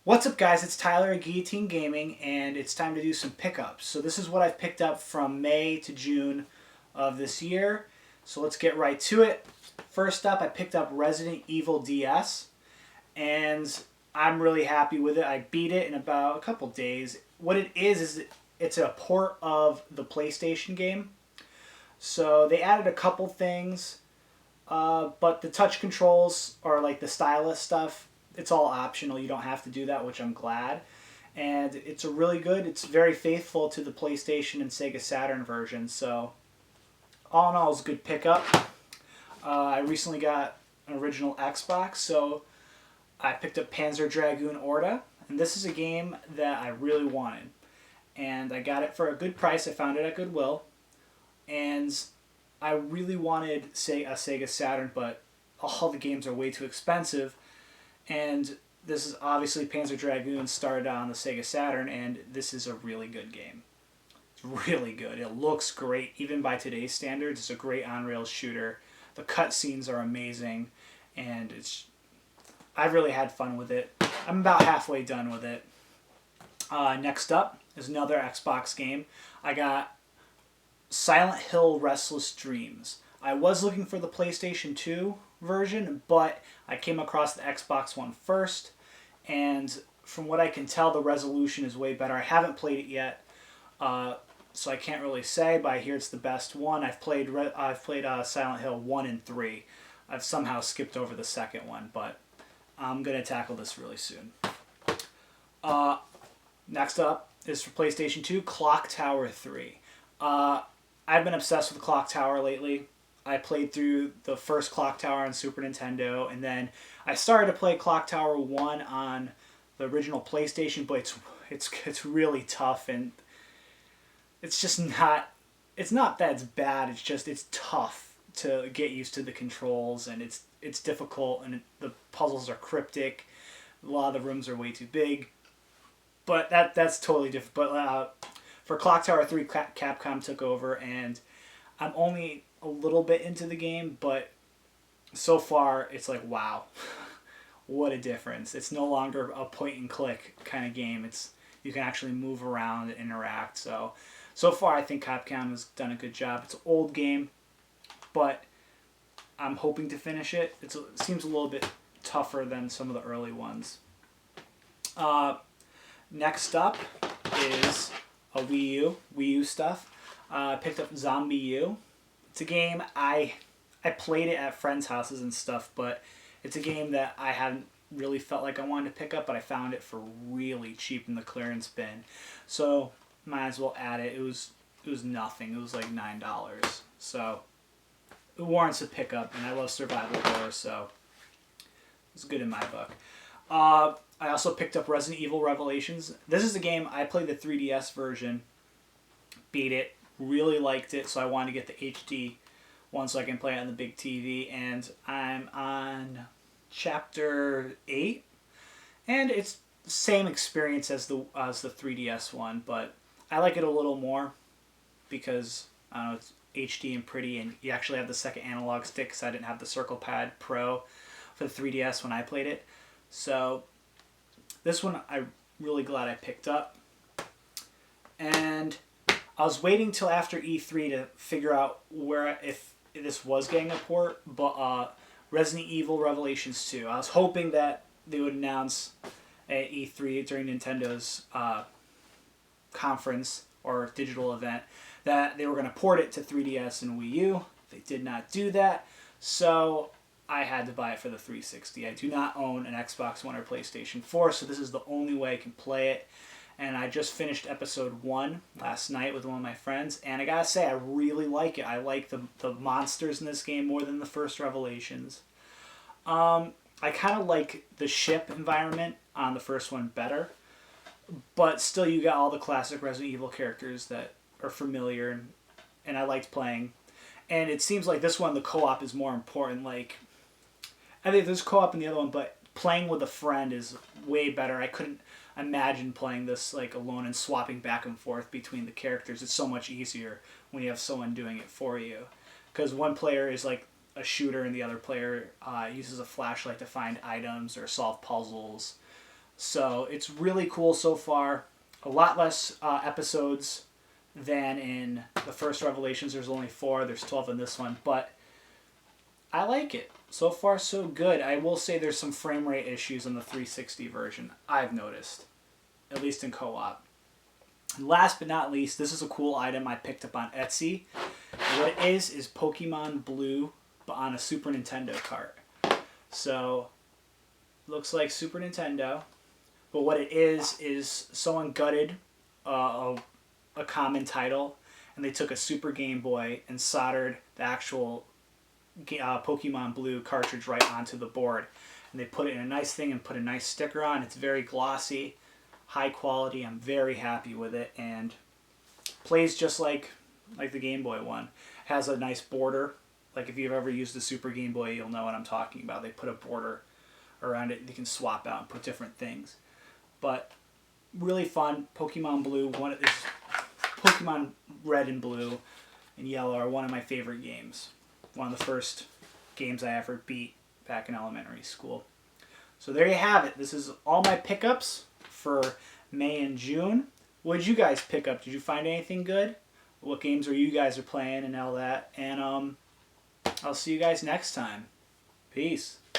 What's up, guys? It's Tyler at Guillotine Gaming, and it's time to do some pickups. So this is what I've picked up from May to June of this year. So let's get right to it. First up, I picked up Resident Evil DS, and I'm really happy with it. I beat it in about a couple days. What it is it's a port of the PlayStation game. So they added a couple things, but the touch controls or like the stylus stuff, it's all optional. You don't have to do that, which I'm glad. And it's a really good. It's very faithful to the PlayStation and Sega Saturn version. So all in all, it's a good pickup. I recently got an original Xbox, so I picked up Panzer Dragoon Orta, and this is a game that I really wanted. And I got it for a good price. I found it at Goodwill. And I really wanted, say, a Sega Saturn, but all the games are way too expensive. And this is obviously Panzer Dragoon started on the Sega Saturn, and this is a really good game. It's really good. It looks great, even by today's standards. It's a great on-rails shooter. The cutscenes are amazing, and I've really had fun with it. I'm about halfway done with it. Next up is another Xbox game. I got Silent Hill Restless Dreams. I was looking for the PlayStation 2 version, but I came across the Xbox One first, and from what I can tell, the resolution is way better. I haven't played it yet, so I can't really say, but I hear it's the best one. I've played Silent Hill 1 and 3. I've somehow skipped over the second one, but I'm going to tackle this really soon. Next up is for PlayStation 2, Clock Tower 3. I've been obsessed with Clock Tower lately. I played through the first Clock Tower on Super Nintendo, and then I started to play Clock Tower 1 on the original PlayStation, but it's really tough, and it's just not, it's not that it's bad, it's tough to get used to the controls, and it's difficult, and the puzzles are cryptic. A lot of the rooms are way too big, but that's totally different. But for Clock Tower 3, Capcom took over, and I'm only a little bit into the game, but so far it's like, wow, what a difference. It's no longer a point and click kind of game. You can actually move around and interact. So far I think Capcom has done a good job. It's an old game, but I'm hoping to finish it. It seems a little bit tougher than some of the early ones. Next up is a Wii U stuff. I picked up ZombiU. It's a game I played it at friends' houses and stuff, but it's a game that I hadn't really felt like I wanted to pick up, but I found it for really cheap in the clearance bin, so might as well add it. It was nothing. It was like $9, so it warrants a pickup, and I love survival horror, so it's good in my book. I also picked up Resident Evil Revelations. This is a game I played the 3DS version, beat it. Really liked it, so I wanted to get the HD one so I can play it on the big TV, and I'm on chapter 8, and it's the same experience as the 3DS one, but I like it a little more because, I don't know, it's HD and pretty, and you actually have the second analog stick, because I didn't have the Circle Pad Pro for the 3DS when I played it. So this one I'm really glad I picked up, and I was waiting till after E3 to figure out if this was getting a port, but Resident Evil Revelations 2. I was hoping that they would announce at E3 during Nintendo's conference or digital event that they were going to port it to 3DS and Wii U. They did not do that, so I had to buy it for the 360. I do not own an Xbox One or PlayStation 4, so this is the only way I can play it. And I just finished episode 1 last night with one of my friends, and I gotta say, I really like it. I like the monsters in this game more than the first Revelations. I kind of like the ship environment on the first one better, but still you got all the classic Resident Evil characters that are familiar, and I liked playing. And it seems like this one, the co-op is more important. Like, I think there's co-op in the other one, but playing with a friend is way better. I couldn't imagine playing this like alone and swapping back and forth between the characters. It's so much easier when you have someone doing it for you, because one player is like a shooter and the other player uses a flashlight to find items or solve puzzles. So it's really cool so far. A lot less episodes than in the first Revelations. There's only 4. There's 12 in this one. But I like it. So far, so good. I will say there's some frame rate issues in the 360 version, I've noticed. At least in co-op. And last but not least, this is a cool item I picked up on Etsy. What it is Pokemon Blue, but on a Super Nintendo cart. So, looks like Super Nintendo. But what it is someone gutted a common title, and they took a Super Game Boy and soldered the actual Pokemon Blue cartridge right onto the board. And they put it in a nice thing and put a nice sticker on. It's very glossy, high quality. I'm very happy with it, and plays just like the Game Boy one. Has a nice border. Like if you've ever used the Super Game Boy, you'll know what I'm talking about. They put a border around it. You can swap out and put different things. But really fun. Pokemon Blue, Pokemon Red and Blue and Yellow are one of my favorite games. One of the first games I ever beat back in elementary school. So there you have it. This is all my pickups for May and June. What did you guys pick up? Did you find anything good? What games are you guys playing and all that? And I'll see you guys next time. Peace.